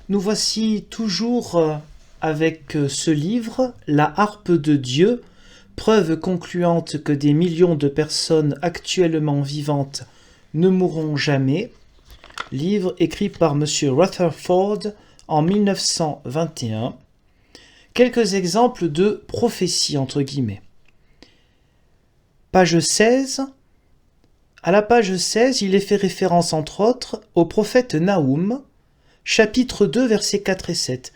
Nous voici toujours avec ce livre, La harpe de Dieu, preuve concluante que des millions de personnes actuellement vivantes ne mourront jamais. Livre écrit par M. Rutherford en 1921. Quelques exemples de prophéties, entre guillemets. Page 16. À la page 16, il est fait référence, entre autres, au prophète Naoum, chapitre 2, versets 4 et 7.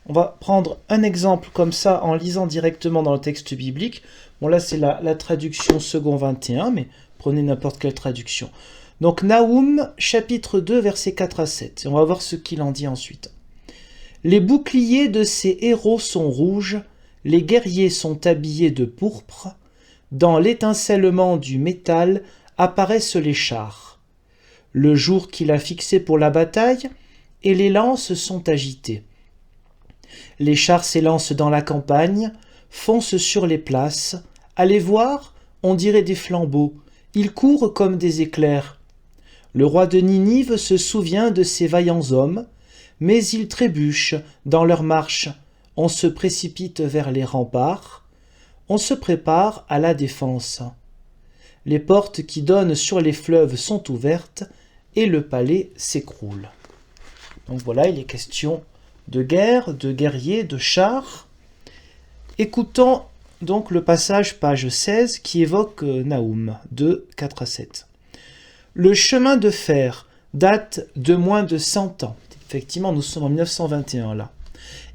On va prendre un exemple comme ça en lisant directement dans le texte biblique. Bon, là, c'est la traduction second 21, mais prenez n'importe quelle traduction. Donc, Naoum, chapitre 2, versets 4 à 7. Et on va voir ce qu'il en dit ensuite. Les boucliers de ces héros sont rouges, les guerriers sont habillés de pourpre, dans l'étincellement du métal apparaissent les chars. Le jour qu'il a fixé pour la bataille, et les lances sont agitées. Les chars s'élancent dans la campagne, foncent sur les places. À les voir, on dirait des flambeaux. Ils courent comme des éclairs. Le roi de Ninive se souvient de ces vaillants hommes, mais ils trébuchent dans leur marche. On se précipite vers les remparts. On se prépare à la défense. Les portes qui donnent sur les fleuves sont ouvertes et le palais s'écroule. Donc voilà, il est question de guerre, de guerriers, de chars. Écoutons donc le passage page 16 qui évoque Naoum, de 4 à 7. Le chemin de fer date de moins de 100 ans. Effectivement, nous sommes en 1921 là.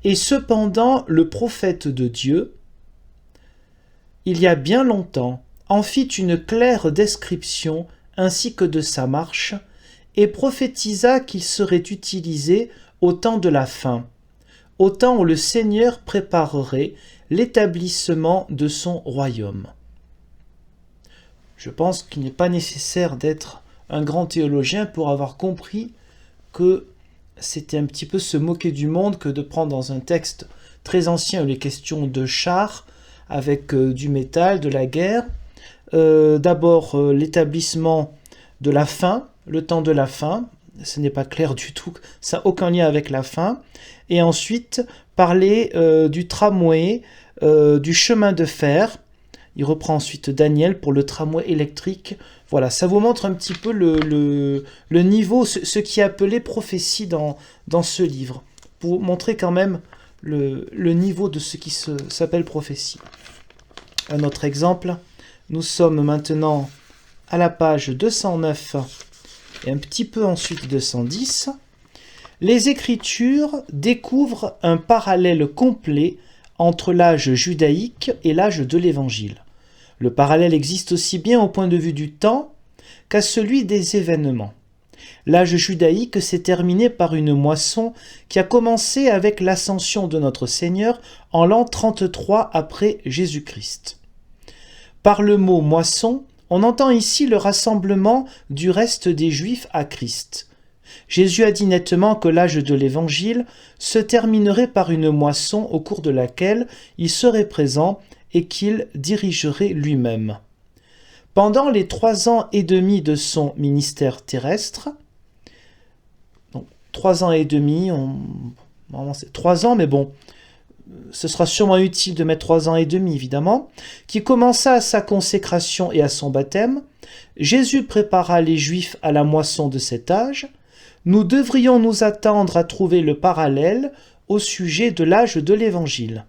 Et cependant, le prophète de Dieu, il y a bien longtemps, en fit une claire description ainsi que de sa marche, et prophétisa qu'il serait utilisé au temps de la fin, au temps où le Seigneur préparerait l'établissement de son royaume. Je pense qu'il n'est pas nécessaire d'être un grand théologien pour avoir compris que c'était un petit peu se moquer du monde que de prendre dans un texte très ancien les questions de chars avec du métal, de la guerre. D'abord l'établissement de la fin, le temps de la fin, ce n'est pas clair du tout, ça n'a aucun lien avec la fin. Et ensuite parler du tramway, du chemin de fer. Il reprend ensuite Daniel pour le tramway électrique. Voilà, ça vous montre un petit peu le niveau, ce qui est appelé prophétie dans ce livre, pour montrer quand même le niveau de ce qui s'appelle prophétie. Un autre exemple, nous sommes maintenant à la page 209 et un petit peu ensuite 210. Les Écritures découvrent un parallèle complet entre l'âge judaïque et l'âge de l'Évangile. Le parallèle existe aussi bien au point de vue du temps qu'à celui des événements. L'âge judaïque s'est terminé par une moisson qui a commencé avec l'ascension de notre Seigneur en l'an 33 après Jésus-Christ. Par le mot moisson, on entend ici le rassemblement du reste des Juifs à Christ. Jésus a dit nettement que l'âge de l'Évangile se terminerait par une moisson au cours de laquelle il serait présent et qu'il dirigerait lui-même. Pendant les 3 ans et demi de son ministère terrestre, donc 3 ans et demi, normalement c'est 3 ans, mais bon, ce sera sûrement utile de mettre 3 ans et demi, évidemment, qui commença à sa consécration et à son baptême, Jésus prépara les Juifs à la moisson de cet âge. Nous devrions nous attendre à trouver le parallèle au sujet de l'âge de l'Évangile.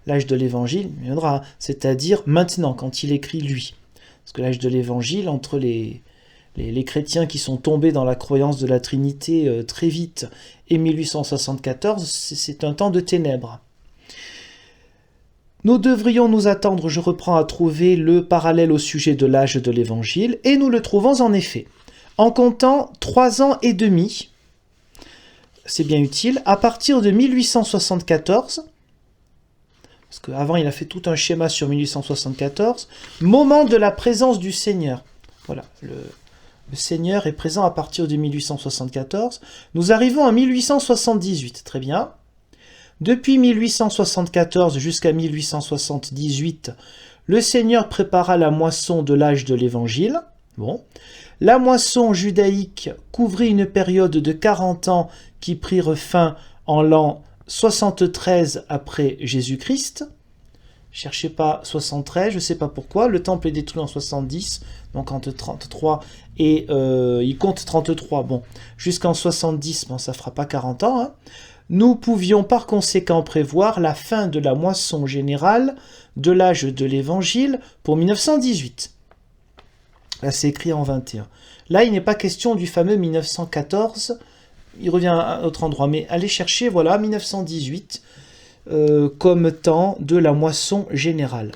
L'âge de l'Évangile viendra, c'est-à-dire maintenant, quand il écrit lui. Parce que l'âge de l'Évangile, entre les chrétiens qui sont tombés dans la croyance de la Trinité très vite et 1874, c'est un temps de ténèbres. Nous devrions nous attendre, je reprends, à trouver le parallèle au sujet de l'âge de l'Évangile, et nous le trouvons en effet. En comptant 3 ans et demi, c'est bien utile, à partir de 1874, parce qu'avant il a fait tout un schéma sur 1874, moment de la présence du Seigneur. Voilà, le Seigneur est présent à partir de 1874. Nous arrivons à 1878, très bien. Depuis 1874 jusqu'à 1878, le Seigneur prépara la moisson de l'âge de l'Évangile. Bon. La moisson judaïque couvrit une période de 40 ans qui prirent fin en l'an 73 après Jésus-Christ. Cherchez pas 73, je ne sais pas pourquoi. Le temple est détruit en 70, donc entre 33 et il compte 33. Bon, jusqu'en 70, bon, ça fera pas 40 ans. Hein. Nous pouvions par conséquent prévoir la fin de la moisson générale de l'âge de l'Évangile pour 1918. Là, c'est écrit en 21. Là, il n'est pas question du fameux 1914. Il revient à un autre endroit. Mais allez chercher, voilà, 1918 comme temps de la moisson générale.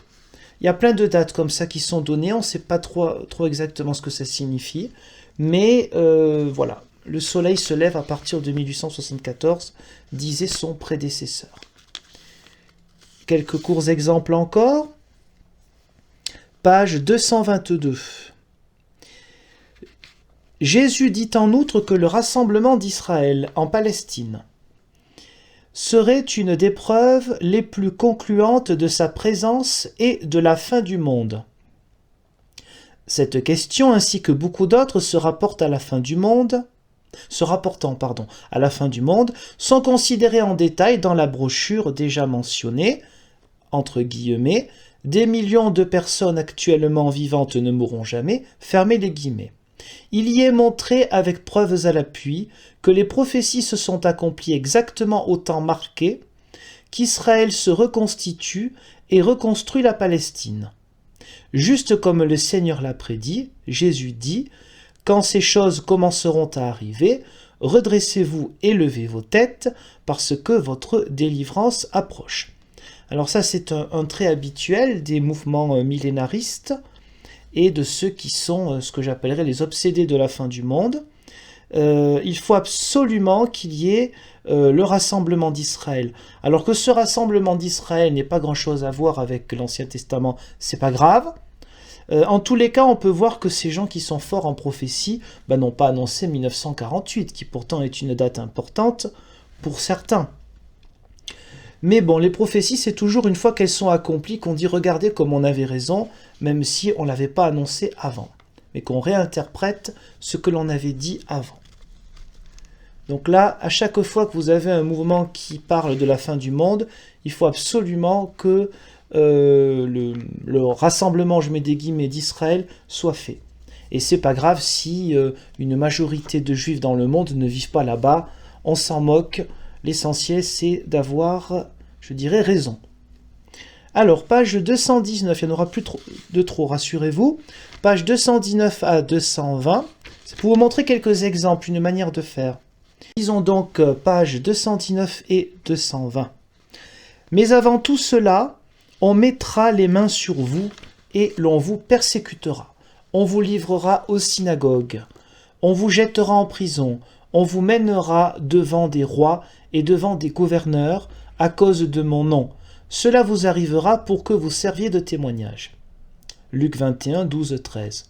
Il y a plein de dates comme ça qui sont données. On ne sait pas trop exactement ce que ça signifie. Mais voilà, le soleil se lève à partir de 1874, disait son prédécesseur. Quelques courts exemples encore. Page 222. Jésus dit en outre que le rassemblement d'Israël en Palestine serait une des preuves les plus concluantes de sa présence et de la fin du monde. Cette question, ainsi que beaucoup d'autres se rapportant à la fin du monde, sont considérées en détail dans la brochure déjà mentionnée, entre guillemets, « Des millions de personnes actuellement vivantes ne mourront jamais », fermez les guillemets. Il y est montré avec preuves à l'appui que les prophéties se sont accomplies exactement au temps marqué, qu'Israël se reconstitue et reconstruit la Palestine. Juste comme le Seigneur l'a prédit, Jésus dit « Quand ces choses commenceront à arriver, redressez-vous et levez vos têtes, parce que votre délivrance approche. » Alors ça, c'est un trait habituel des mouvements millénaristes, et de ceux qui sont ce que j'appellerais les obsédés de la fin du monde. Il faut absolument qu'il y ait le rassemblement d'Israël. Alors que ce rassemblement d'Israël n'ait pas grand-chose à voir avec l'Ancien Testament, c'est pas grave. En tous les cas, on peut voir que ces gens qui sont forts en prophétie n'ont pas annoncé 1948, qui pourtant est une date importante pour certains. Mais bon, les prophéties, c'est toujours une fois qu'elles sont accomplies qu'on dit « regardez comme on avait raison », même si on ne l'avait pas annoncé avant, mais qu'on réinterprète ce que l'on avait dit avant. Donc là, à chaque fois que vous avez un mouvement qui parle de la fin du monde, il faut absolument que le rassemblement, je mets des guillemets, d'Israël soit fait. Et c'est pas grave si une majorité de Juifs dans le monde ne vivent pas là-bas, on s'en moque. L'essentiel, c'est d'avoir, je dirais, raison. Alors, page 219, il n'y en aura plus de trop, rassurez-vous. Page 219 à 220, c'est pour vous montrer quelques exemples, une manière de faire. Lisons donc page 219 et 220. « Mais avant tout cela, on mettra les mains sur vous et l'on vous persécutera. On vous livrera aux synagogues. On vous jettera en prison. On vous mènera devant des rois et devant des gouverneurs à cause de mon nom. Cela vous arrivera pour que vous serviez de témoignage. » Luc 21, 12, 13.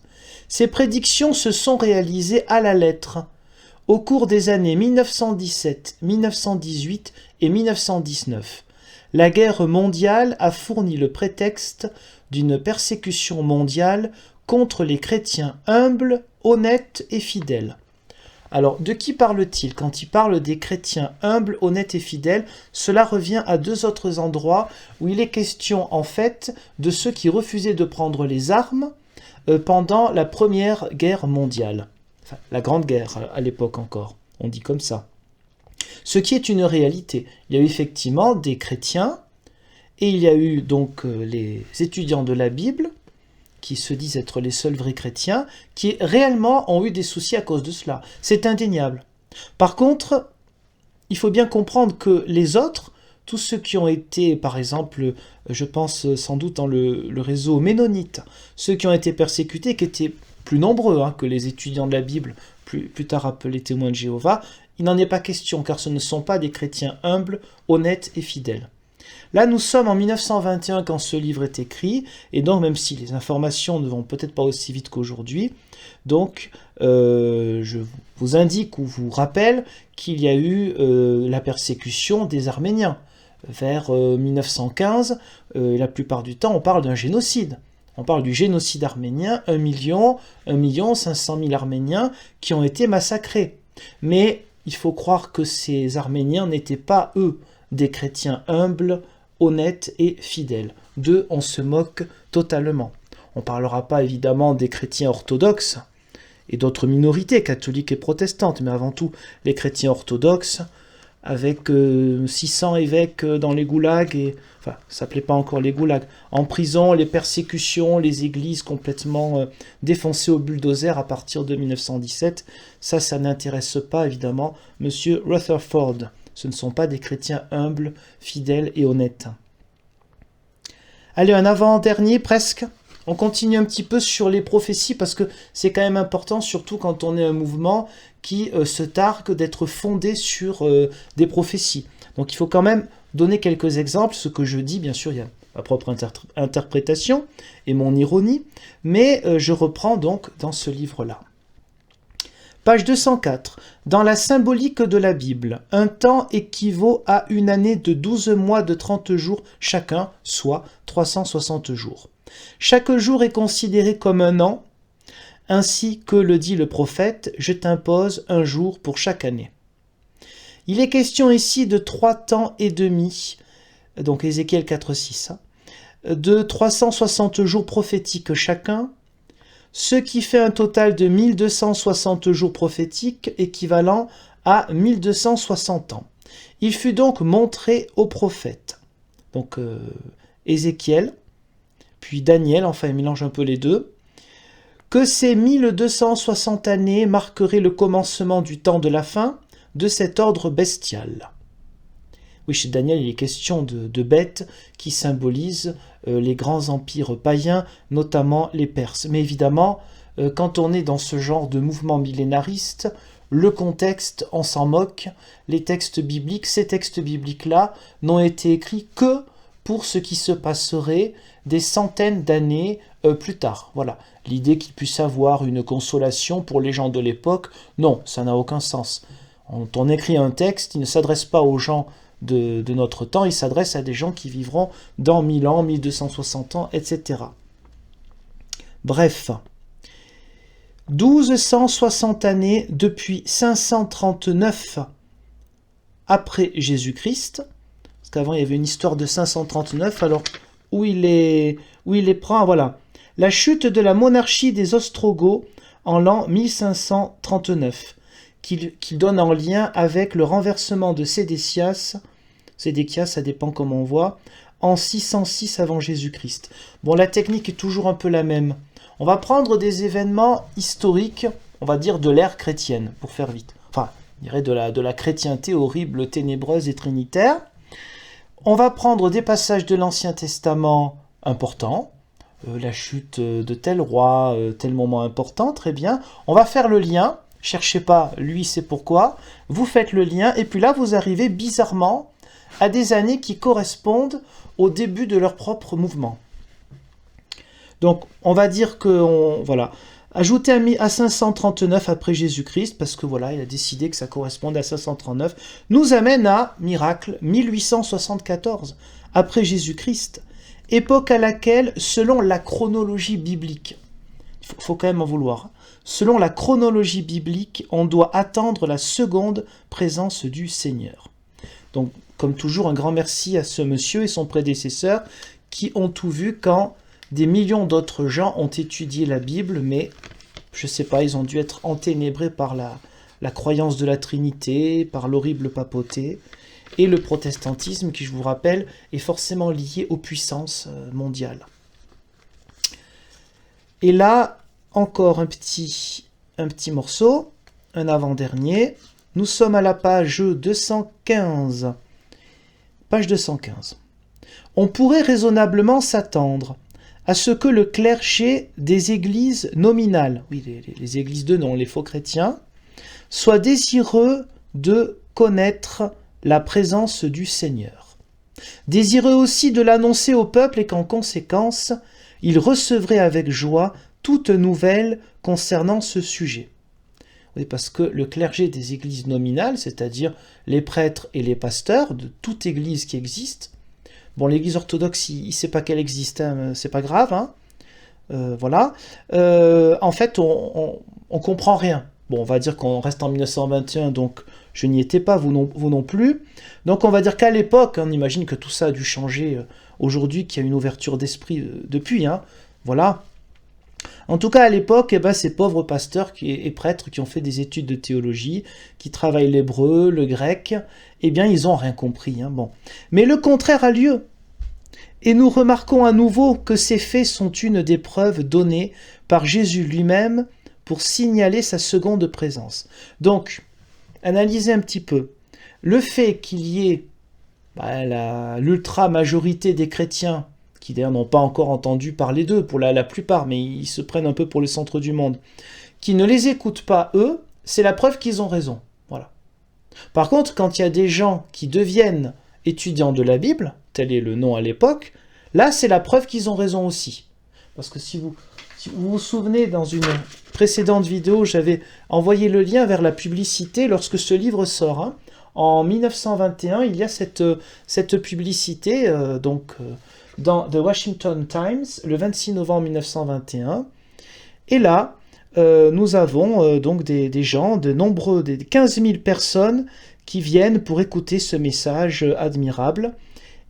Ces prédictions se sont réalisées à la lettre au cours des années 1917, 1918 et 1919. La guerre mondiale a fourni le prétexte d'une persécution mondiale contre les chrétiens humbles, honnêtes et fidèles. Alors, de qui parle-t-il? Quand il parle des chrétiens humbles, honnêtes et fidèles, cela revient à deux autres endroits où il est question, en fait, de ceux qui refusaient de prendre les armes pendant la Première Guerre mondiale. Enfin, la Grande Guerre, à l'époque encore, on dit comme ça. Ce qui est une réalité. Il y a eu effectivement des chrétiens, et il y a eu donc les étudiants de la Bible, qui se disent être les seuls vrais chrétiens, qui réellement ont eu des soucis à cause de cela. C'est indéniable. Par contre, il faut bien comprendre que les autres, tous ceux qui ont été, par exemple, je pense sans doute dans le réseau ménonite, ceux qui ont été persécutés, qui étaient plus nombreux que les étudiants de la Bible, plus tard appelés témoins de Jéhovah, il n'en est pas question, car ce ne sont pas des chrétiens humbles, honnêtes et fidèles. Là, nous sommes en 1921 quand ce livre est écrit, et donc même si les informations ne vont peut-être pas aussi vite qu'aujourd'hui, donc je vous indique ou vous rappelle qu'il y a eu la persécution des Arméniens. Vers 1915, la plupart du temps, on parle d'un génocide. On parle du génocide arménien, 1 500 000 Arméniens qui ont été massacrés. Mais il faut croire que ces Arméniens n'étaient pas, eux, des chrétiens humbles, honnêtes et fidèles. D'eux, on se moque totalement. On ne parlera pas évidemment des chrétiens orthodoxes et d'autres minorités catholiques et protestantes, mais avant tout les chrétiens orthodoxes, avec 600 évêques dans les goulags, enfin, ça s'appelait pas encore les goulags, en prison, les persécutions, les églises complètement défoncées au bulldozer à partir de 1917. Ça n'intéresse pas évidemment Monsieur Rutherford. Ce ne sont pas des chrétiens humbles, fidèles et honnêtes. Allez, un avant-dernier presque. On continue un petit peu sur les prophéties parce que c'est quand même important, surtout quand on est un mouvement qui se targue d'être fondé sur des prophéties. Donc il faut quand même donner quelques exemples. Ce que je dis, bien sûr, il y a ma propre interprétation et mon ironie, mais je reprends donc dans ce livre-là. Page 204. Dans la symbolique de la Bible, un temps équivaut à une année de 12 mois de 30 jours chacun, soit 360 jours. Chaque jour est considéré comme un an, ainsi que le dit le prophète, je t'impose un jour pour chaque année. Il est question ici de 3 temps et demi, donc Ézéchiel 4,6, de 360 jours prophétiques chacun, ce qui fait un total de 1260 jours prophétiques équivalent à 1260 ans. Il fut donc montré au prophète, donc Ézéchiel, puis Daniel, enfin il mélange un peu les deux, que ces 1260 années marqueraient le commencement du temps de la fin de cet ordre bestial. Oui, chez Daniel, il est question de bêtes qui symbolisent les grands empires païens, notamment les Perses. Mais évidemment, quand on est dans ce genre de mouvement millénariste, le contexte, on s'en moque. Les textes bibliques, ces textes bibliques-là, n'ont été écrits que pour ce qui se passerait des centaines d'années plus tard. Voilà. L'idée qu'il puisse avoir une consolation pour les gens de l'époque, non, ça n'a aucun sens. Quand on écrit un texte, il ne s'adresse pas aux gens de notre temps, il s'adresse à des gens qui vivront dans 1000 ans, 1260 ans, etc. Bref, 1260 années depuis 539 après Jésus-Christ, parce qu'avant il y avait une histoire de 539, alors où il les prend, voilà. La chute de la monarchie des Ostrogoths en l'an 1539, qu'il donne en lien avec le renversement de Sédécias, ça dépend comment on voit, en 606 avant Jésus-Christ. Bon, la technique est toujours un peu la même. On va prendre des événements historiques, on va dire de l'ère chrétienne, pour faire vite. Enfin, je dirais de la chrétienté horrible, ténébreuse et trinitaire. On va prendre des passages de l'Ancien Testament importants, la chute de tel roi, tel moment important, très bien. On va faire le lien, cherchez pas, lui c'est pourquoi, vous faites le lien, et puis là vous arrivez bizarrement à des années qui correspondent au début de leur propre mouvement. Donc on va dire que, voilà, ajouter à 539 après Jésus-Christ, parce que voilà, il a décidé que ça correspondait à 539, nous amène à, miracle, 1874 après Jésus-Christ, époque à laquelle, selon la chronologie biblique, il faut quand même en vouloir, selon la chronologie biblique, on doit attendre la seconde présence du Seigneur. Donc, comme toujours, un grand merci à ce monsieur et son prédécesseur qui ont tout vu quand des millions d'autres gens ont étudié la Bible, mais je ne sais pas, ils ont dû être enténébrés par la croyance de la Trinité, par l'horrible papauté, et le protestantisme qui, je vous rappelle, est forcément lié aux puissances mondiales. Et là, encore un petit morceau, un avant-dernier. Nous sommes à la page 215. Page 215. On pourrait raisonnablement s'attendre à ce que le clergé des églises nominales, oui, les églises de nom, les faux chrétiens, soit désireux de connaître la présence du Seigneur. Désireux aussi de l'annoncer au peuple et qu'en conséquence, il recevrait avec joie toute nouvelle concernant ce sujet. Oui, parce que le clergé des églises nominales, c'est-à-dire les prêtres et les pasteurs de toute église qui existe, bon, l'église orthodoxe, il ne sait pas qu'elle existe, hein, c'est pas grave, hein. voilà, en fait, on comprend rien. Bon, on va dire qu'on reste en 1921, donc je n'y étais pas, vous non plus. Donc on va dire qu'à l'époque, on imagine que tout ça a dû changer aujourd'hui, qu'il y a une ouverture d'esprit depuis, hein, voilà. En tout cas, à l'époque, ces pauvres pasteurs et prêtres qui ont fait des études de théologie, qui travaillent l'hébreu, le grec, eh bien, ils n'ont rien compris. Hein, bon. Mais le contraire a lieu. Et nous remarquons à nouveau que ces faits sont une des preuves données par Jésus lui-même pour signaler sa seconde présence. Donc, analysez un petit peu. Le fait qu'il y ait l'ultra-majorité des chrétiens, qui d'ailleurs n'ont pas encore entendu parler d'eux pour la plupart, mais ils se prennent un peu pour le centre du monde, qui ne les écoutent pas eux, c'est la preuve qu'ils ont raison. Voilà. Par contre, quand il y a des gens qui deviennent étudiants de la Bible, tel est le nom à l'époque, là c'est la preuve qu'ils ont raison aussi. Parce que si vous vous souvenez, dans une précédente vidéo, j'avais envoyé le lien vers la publicité lorsque ce livre sort. Hein. En 1921, il y a cette publicité, dans The Washington Times, le 26 novembre 1921. Et là, nous avons donc des gens, des 15 000 personnes qui viennent pour écouter ce message admirable.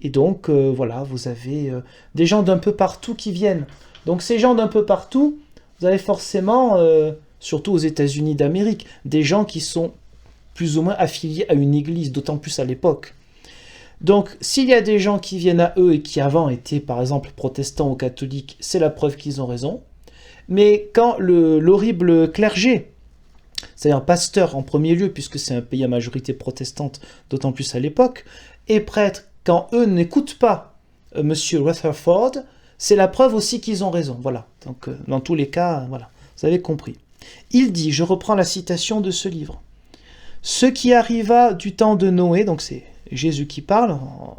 Et donc, voilà, vous avez des gens d'un peu partout qui viennent. Donc ces gens d'un peu partout, vous avez forcément, surtout aux États-Unis d'Amérique, des gens qui sont plus ou moins affiliés à une église, d'autant plus à l'époque. Donc, s'il y a des gens qui viennent à eux et qui avant étaient, par exemple, protestants ou catholiques, c'est la preuve qu'ils ont raison. Mais quand l'horrible clergé, c'est-à-dire pasteur en premier lieu, puisque c'est un pays à majorité protestante, d'autant plus à l'époque, et prêtres, quand eux n'écoutent pas Monsieur Rutherford, c'est la preuve aussi qu'ils ont raison. Voilà. Donc, dans tous les cas, voilà, vous avez compris. Il dit, je reprends la citation de ce livre, « Ce qui arriva du temps de Noé », donc c'est Jésus qui parle,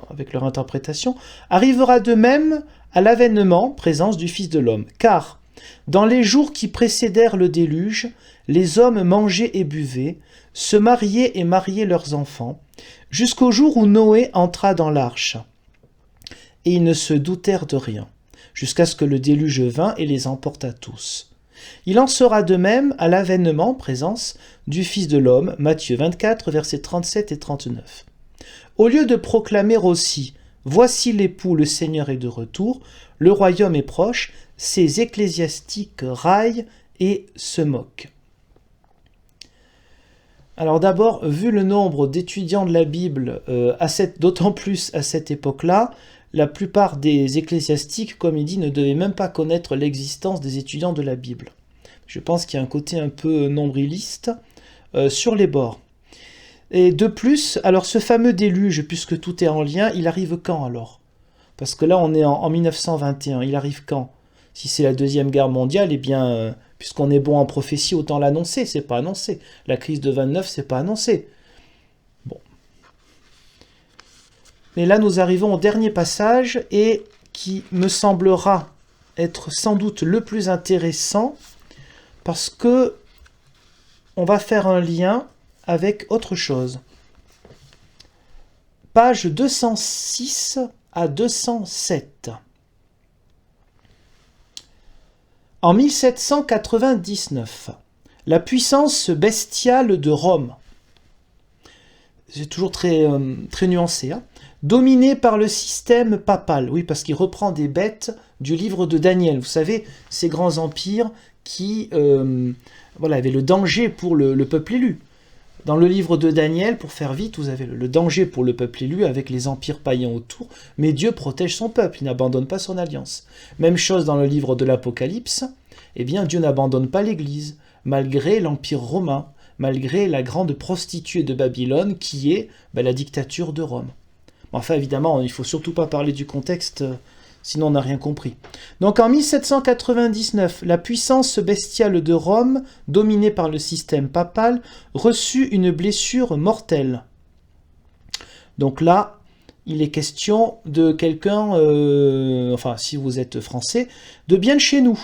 avec leur interprétation, arrivera de même à l'avènement, présence du Fils de l'homme. Car, dans les jours qui précédèrent le déluge, les hommes mangeaient et buvaient, se mariaient et mariaient leurs enfants, jusqu'au jour où Noé entra dans l'arche. Et ils ne se doutèrent de rien, jusqu'à ce que le déluge vînt et les emporta tous. Il en sera de même à l'avènement, présence, du Fils de l'homme, Matthieu 24, versets 37 et 39. Au lieu de proclamer aussi « Voici l'époux, le Seigneur est de retour, le royaume est proche », ces ecclésiastiques raillent et se moquent. Alors d'abord, vu le nombre d'étudiants de la Bible, d'autant plus à cette époque-là, la plupart des ecclésiastiques, comme il dit, ne devaient même pas connaître l'existence des étudiants de la Bible. Je pense qu'il y a un côté un peu nombriliste sur les bords. Et de plus, alors ce fameux déluge, puisque tout est en lien, il arrive quand alors? Parce que là, on est en 1921, il arrive quand? Si c'est la Deuxième Guerre mondiale, eh bien, puisqu'on est bon en prophétie, autant l'annoncer, c'est pas annoncé. La crise de 29, c'est pas annoncé. Bon. Mais là, nous arrivons au dernier passage, et qui me semblera être sans doute le plus intéressant, parce que on va faire un lien avec autre chose. Page 206 à 207. En 1799, la puissance bestiale de Rome, c'est toujours très nuancé, hein, dominée par le système papal, oui, parce qu'il reprend des bêtes du livre de Daniel. Vous savez, ces grands empires qui avaient le danger pour le peuple élu. Dans le livre de Daniel, pour faire vite, vous avez le danger pour le peuple élu avec les empires païens autour, mais Dieu protège son peuple, il n'abandonne pas son alliance. Même chose dans le livre de l'Apocalypse, eh bien Dieu n'abandonne pas l'Église, malgré l'Empire romain, malgré la grande prostituée de Babylone qui est la dictature de Rome. Enfin évidemment, il ne faut surtout pas parler du contexte, sinon on n'a rien compris. Donc en 1799, la puissance bestiale de Rome, dominée par le système papal, reçut une blessure mortelle. Donc là, il est question de quelqu'un, si vous êtes français, de bien de chez nous.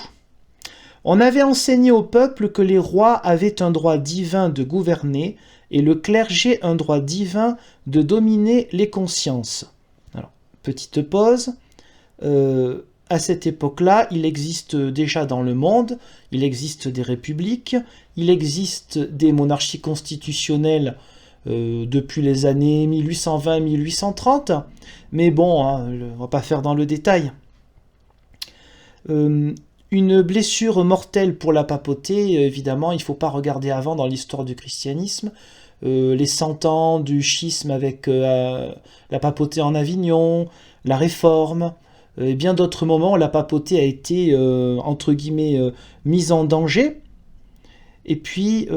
On avait enseigné au peuple que les rois avaient un droit divin de gouverner et le clergé un droit divin de dominer les consciences. Alors, petite pause. à cette époque-là, il existe déjà dans le monde, il existe des républiques, il existe des monarchies constitutionnelles depuis les années 1820-1830, mais bon, hein, on va pas faire dans le détail. Une blessure mortelle pour la papauté, évidemment, il ne faut pas regarder avant dans l'histoire du christianisme. Les 100 ans du schisme avec la papauté en Avignon, la Réforme, et bien d'autres moments où la papauté a été, entre guillemets, mise en danger. Et puis,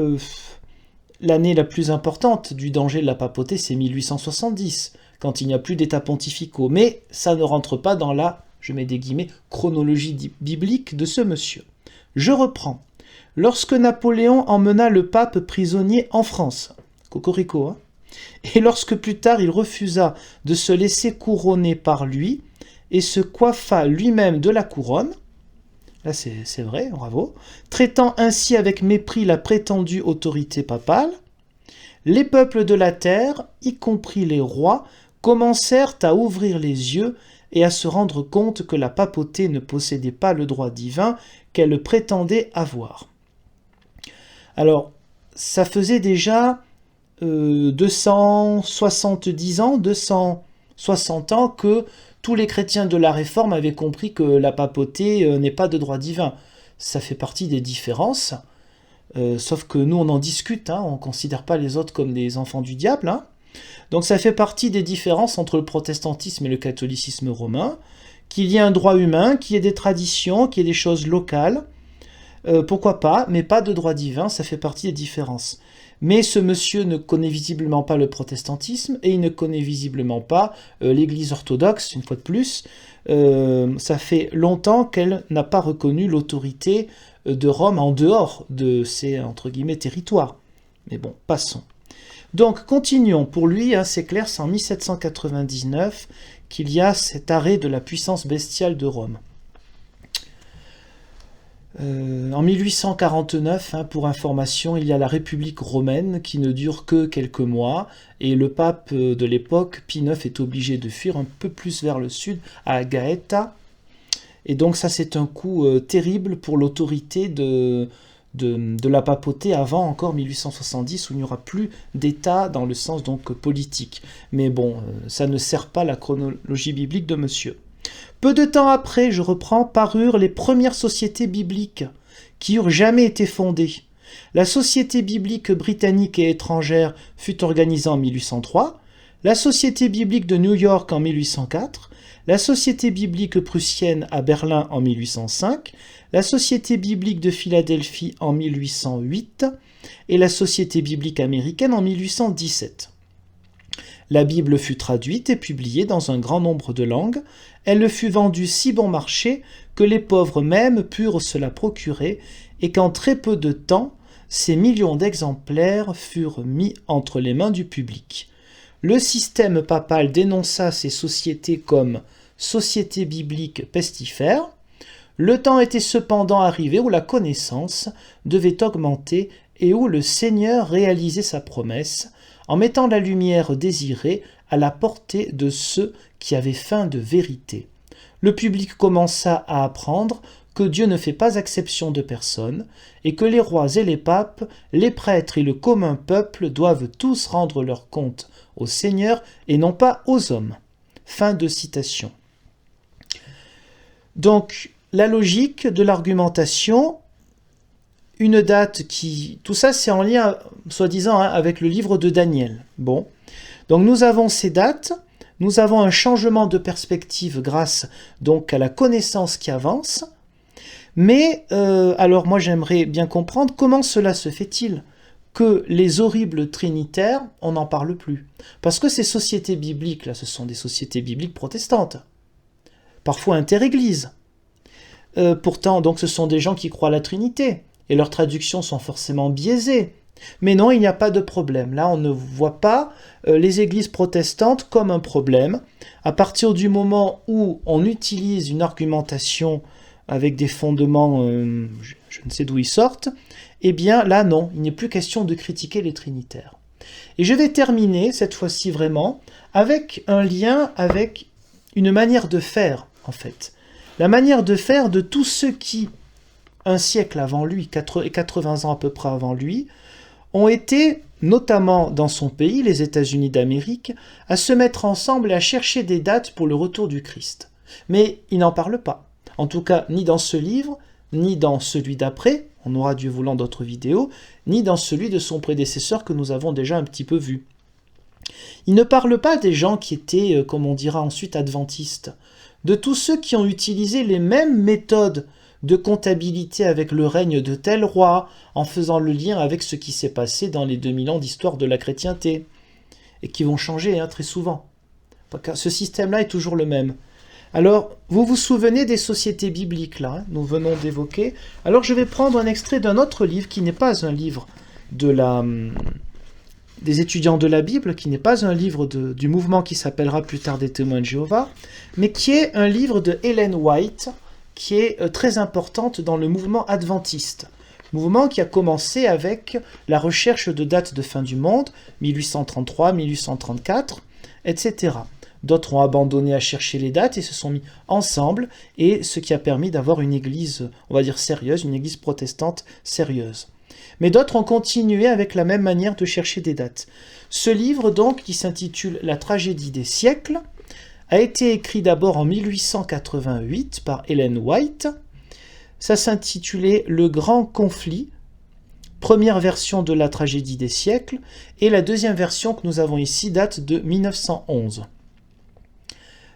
l'année la plus importante du danger de la papauté, c'est 1870, quand il n'y a plus d'états pontificaux. Mais ça ne rentre pas dans la, je mets des guillemets, chronologie biblique de ce monsieur. Je reprends. Lorsque Napoléon emmena le pape prisonnier en France, cocorico, hein, et lorsque plus tard il refusa de se laisser couronner par lui et se coiffa lui-même de la couronne, là c'est vrai, bravo, traitant ainsi avec mépris la prétendue autorité papale, les peuples de la terre, y compris les rois, commencèrent à ouvrir les yeux et à se rendre compte que la papauté ne possédait pas le droit divin qu'elle prétendait avoir. Alors, ça faisait déjà 270 ans, 260 ans que tous les chrétiens de la Réforme avaient compris que la papauté n'est pas de droit divin. Ça fait partie des différences, sauf que nous on en discute, hein, on ne considère pas les autres comme des enfants du diable. Hein. Donc ça fait partie des différences entre le protestantisme et le catholicisme romain, qu'il y ait un droit humain, qu'il y ait des traditions, qu'il y ait des choses locales, pourquoi pas, mais pas de droit divin, ça fait partie des différences. Mais ce monsieur ne connaît visiblement pas le protestantisme et il ne connaît visiblement pas l'Église orthodoxe, une fois de plus. Ça fait longtemps qu'elle n'a pas reconnu l'autorité de Rome en dehors de ses, entre guillemets, territoires. Mais bon, passons. Donc, continuons. Pour lui, hein, c'est clair, c'est en 1799 qu'il y a cet arrêt de la puissance bestiale de Rome. En 1849, hein, pour information, il y a la République romaine qui ne dure que quelques mois et le pape de l'époque, Pie IX, est obligé de fuir un peu plus vers le sud, à Gaeta. Et donc ça c'est un coup terrible pour l'autorité de la papauté avant encore 1870 où il n'y aura plus d'État dans le sens donc politique. Mais bon, ça ne sert pas la chronologie biblique de monsieur. Peu de temps après, je reprends, parurent les premières sociétés bibliques qui eurent jamais été fondées. La Société biblique britannique et étrangère fut organisée en 1803, la Société biblique de New York en 1804, la Société biblique prussienne à Berlin en 1805, la Société biblique de Philadelphie en 1808 et la Société biblique américaine en 1817. La Bible fut traduite et publiée dans un grand nombre de langues. Elle fut vendue si bon marché que les pauvres même purent se la procurer et qu'en très peu de temps, ces millions d'exemplaires furent mis entre les mains du public. Le système papal dénonça ces sociétés comme sociétés bibliques pestifères. Le temps était cependant arrivé où la connaissance devait augmenter et où le Seigneur réalisait sa promesse en mettant la lumière désirée à la portée de ceux qui avaient faim de vérité. Le public commença à apprendre que Dieu ne fait pas exception de personne, et que les rois et les papes, les prêtres et le commun peuple doivent tous rendre leur compte au Seigneur et non pas aux hommes. Fin de citation. Donc, la logique de l'argumentation, une date qui... Tout ça, c'est en lien, soi-disant, hein, avec le livre de Daniel. Bon. Donc, nous avons ces dates, nous avons un changement de perspective grâce donc à la connaissance qui avance. Mais, alors moi, j'aimerais bien comprendre comment cela se fait-il que les horribles trinitaires, on n'en parle plus. Parce que ces sociétés bibliques, là, ce sont des sociétés bibliques protestantes. Parfois interéglises. Pourtant, donc, ce sont des gens qui croient à la Trinité. Et leurs traductions sont forcément biaisées. Mais non, il n'y a pas de problème. Là, on ne voit pas les églises protestantes comme un problème. À partir du moment où on utilise une argumentation avec des fondements, je ne sais d'où ils sortent, eh bien là, non, il n'est plus question de critiquer les trinitaires. Et je vais terminer, cette fois-ci vraiment, avec un lien avec une manière de faire, en fait. la manière de faire de tous ceux qui, un siècle avant lui, 80 ans à peu près avant lui, ont été, notamment dans son pays, les États-Unis d'Amérique, à se mettre ensemble et à chercher des dates pour le retour du Christ. Mais il n'en parle pas. En tout cas, ni dans ce livre, ni dans celui d'après, on aura Dieu voulant d'autres vidéos, ni dans celui de son prédécesseur que nous avons déjà un petit peu vu. Il ne parle pas des gens qui étaient, comme on dira ensuite, adventistes, de tous ceux qui ont utilisé les mêmes méthodes de comptabilité avec le règne de tel roi, en faisant le lien avec ce qui s'est passé dans les 2000 ans d'histoire de la chrétienté, et qui vont changer très souvent. Ce système-là est toujours le même. Alors, vous vous souvenez des sociétés bibliques, là, nous venons d'évoquer. Alors, je vais prendre un extrait d'un autre livre, qui n'est pas un livre des étudiants de la Bible, qui n'est pas un livre du mouvement qui s'appellera plus tard des Témoins de Jéhovah, mais qui est un livre de Ellen White, qui est très importante dans le mouvement adventiste. Mouvement qui a commencé avec la recherche de dates de fin du monde, 1833, 1834, etc. D'autres ont abandonné à chercher les dates et se sont mis ensemble, et ce qui a permis d'avoir une église, on va dire sérieuse, une église protestante sérieuse. Mais d'autres ont continué avec la même manière de chercher des dates. Ce livre, donc, qui s'intitule « La tragédie des siècles », a été écrit d'abord en 1888 par Ellen White. Ça s'intitulait « Le grand conflit », première version de la tragédie des siècles, et la deuxième version que nous avons ici date de 1911.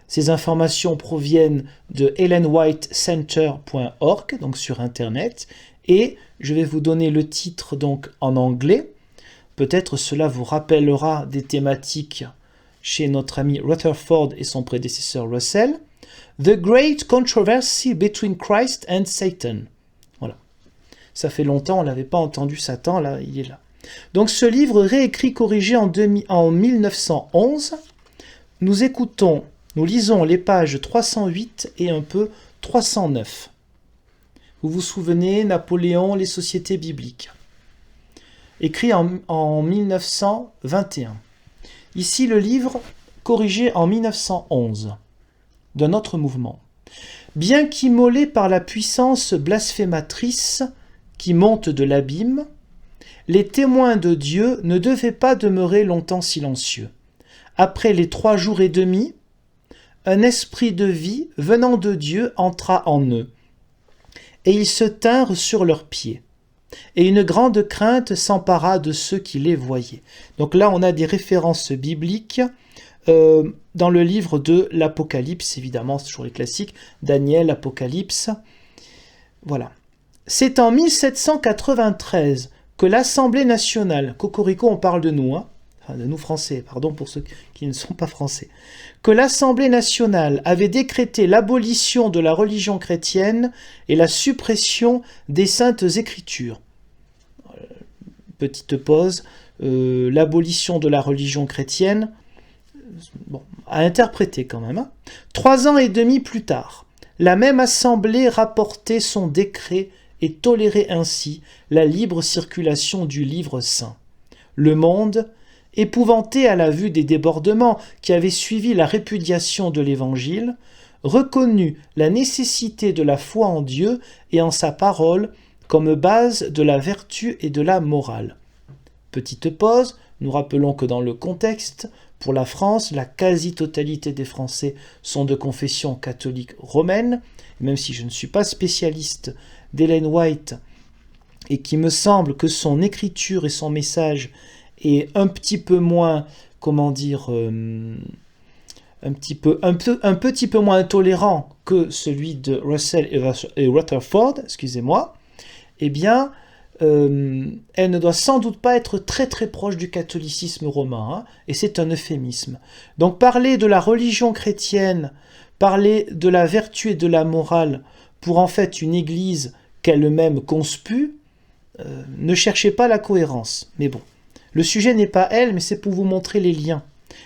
Ces informations proviennent de ellenwhitecenter.org, donc sur Internet, et je vais vous donner le titre donc en anglais. Peut-être cela vous rappellera des thématiques chez notre ami Rutherford et son prédécesseur Russell. The Great Controversy Between Christ and Satan. Voilà. Ça fait longtemps, on ne l'avait pas entendu, Satan, là, il est là. Donc ce livre réécrit, corrigé en 1911, nous lisons les pages 308 et un peu 309. Vous vous souvenez, Napoléon, les sociétés bibliques. Écrit en 1921. Ici, le livre corrigé en 1911, d'un autre mouvement. Bien qu'immolés par la puissance blasphématrice qui monte de l'abîme, les témoins de Dieu ne devaient pas demeurer longtemps silencieux. Après les 3 jours et demi, un esprit de vie venant de Dieu entra en eux, et ils se tinrent sur leurs pieds. Et une grande crainte s'empara de ceux qui les voyaient. Donc là, on a des références bibliques dans le livre de l'Apocalypse, évidemment, c'est toujours les classiques, Daniel, Apocalypse. Voilà. C'est en 1793 que l'Assemblée nationale, Cocorico, on parle de nous, de nous français, pardon pour ceux qui ne sont pas français, que l'Assemblée nationale avait décrété l'abolition de la religion chrétienne et la suppression des saintes écritures. Petite pause, l'abolition de la religion chrétienne, à interpréter quand même. 3 ans et demi plus tard, la même Assemblée rapportait son décret et tolérait ainsi la libre circulation du livre saint. Le monde, épouvanté à la vue des débordements qui avaient suivi la répudiation de l'Évangile, reconnut la nécessité de la foi en Dieu et en sa parole comme base de la vertu et de la morale. Petite pause, nous rappelons que dans le contexte, pour la France, la quasi-totalité des Français sont de confession catholique romaine, même si je ne suis pas spécialiste d'Ellen White et qu'il me semble que son écriture et son message est un petit peu moins, un petit peu moins intolérant que celui de Russell et Rutherford, excusez-moi, eh bien, elle ne doit sans doute pas être très très proche du catholicisme romain, et c'est un euphémisme. Donc parler de la religion chrétienne, parler de la vertu et de la morale pour en fait une église qu'elle-même conspue, ne cherchez pas la cohérence. Mais bon, le sujet n'est pas elle, mais c'est pour vous montrer les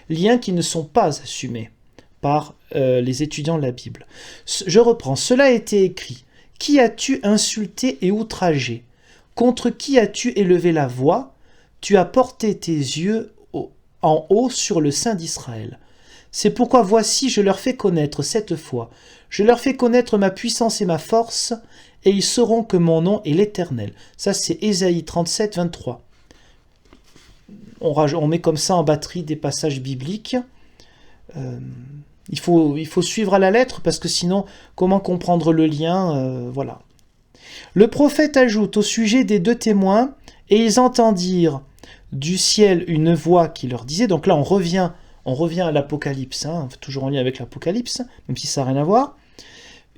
liens qui ne sont pas assumés par les étudiants de la Bible. Je reprends, cela a été écrit. Qui as-tu insulté et outragé? Contre qui as-tu élevé la voix? Tu as porté tes yeux en haut sur le Saint d'Israël. C'est pourquoi voici, je leur fais connaître cette fois. Je leur fais connaître ma puissance et ma force, et ils sauront que mon nom est l'Éternel. Ça, c'est Ésaïe 37, 23. On met comme ça en batterie des passages bibliques. Il faut suivre à la lettre, parce que sinon, comment comprendre le lien voilà. Le prophète ajoute au sujet des deux témoins, et ils entendirent du ciel une voix qui leur disait, donc là on revient à l'Apocalypse, toujours en lien avec l'Apocalypse, même si ça n'a rien à voir,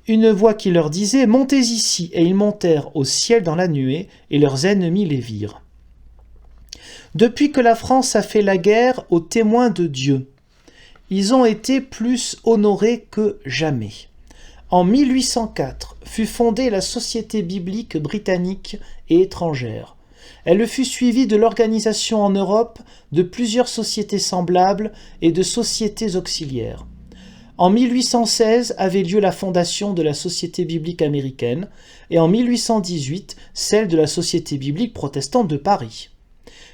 une voix qui leur disait « Montez ici », et ils montèrent au ciel dans la nuée, et leurs ennemis les virent. Depuis que la France a fait la guerre aux témoins de Dieu, ils ont été plus honorés que jamais. En 1804 fut fondée la Société biblique britannique et étrangère. Elle fut suivie de l'organisation en Europe de plusieurs sociétés semblables et de sociétés auxiliaires. En 1816 avait lieu la fondation de la Société biblique américaine et en 1818 celle de la Société biblique protestante de Paris.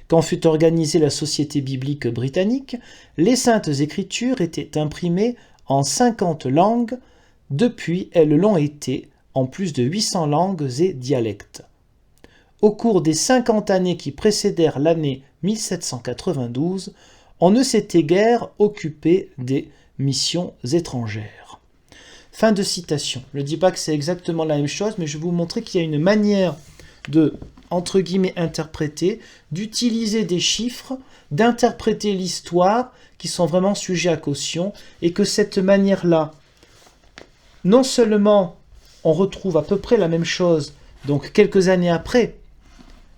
Quand fut organisée la Société biblique britannique, les Saintes Écritures étaient imprimées en 50 langues. Depuis, elles l'ont été en plus de 800 langues et dialectes. Au cours des 50 années qui précédèrent l'année 1792, on ne s'était guère occupé des missions étrangères. Fin de citation. Je ne dis pas que c'est exactement la même chose, mais je vais vous montrer qu'il y a une manière de, entre guillemets, interpréter, d'utiliser des chiffres, d'interpréter l'histoire, qui sont vraiment sujets à caution, et que cette manière-là, non seulement on retrouve à peu près la même chose, donc quelques années après,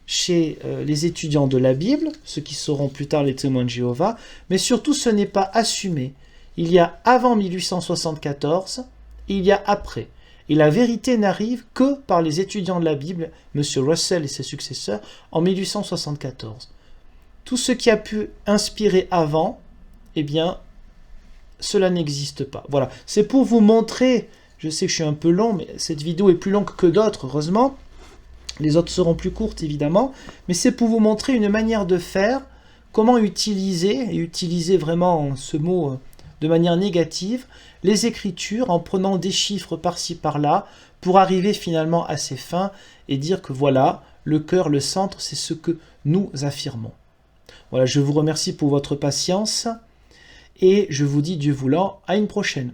chez les étudiants de la Bible, ceux qui seront plus tard les témoins de Jéhovah, mais surtout ce n'est pas assumé. Il y a avant 1874, il y a après. Et la vérité n'arrive que par les étudiants de la Bible, M. Russell et ses successeurs, en 1874. Tout ce qui a pu inspirer avant, eh bien, cela n'existe pas. Voilà, c'est pour vous montrer, je sais que je suis un peu long, mais cette vidéo est plus longue que d'autres, heureusement. Les autres seront plus courtes, évidemment, mais c'est pour vous montrer une manière de faire, comment utiliser, et utiliser vraiment ce mot de manière négative, les Écritures en prenant des chiffres par-ci par-là, pour arriver finalement à ses fins et dire que voilà, le cœur, le centre, c'est ce que nous affirmons. Voilà, je vous remercie pour votre patience et je vous dis, Dieu voulant, à une prochaine.